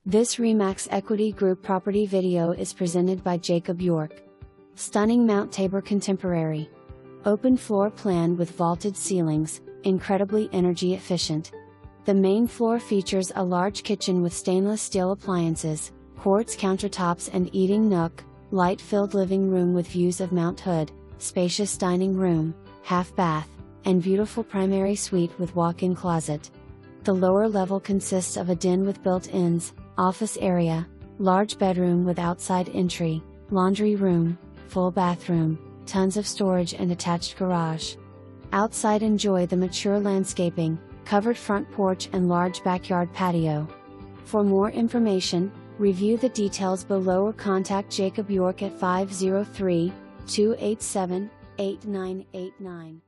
This Remax Equity Group property video is presented by Jacob York. Stunning Mount Tabor Contemporary. Open floor plan with vaulted ceilings, incredibly energy efficient. The main floor features a large kitchen with stainless steel appliances, quartz countertops and eating nook, light-filled living room with views of Mount Hood, spacious dining room, half bath, and beautiful primary suite with walk-in closet. The lower level consists of a den with built-ins, office area, large bedroom with outside entry, laundry room, full bathroom, tons of storage and attached garage. Outside enjoy the mature landscaping, covered front porch and large backyard patio. For more information, review the details below or contact Jacob York at 503-287-8989.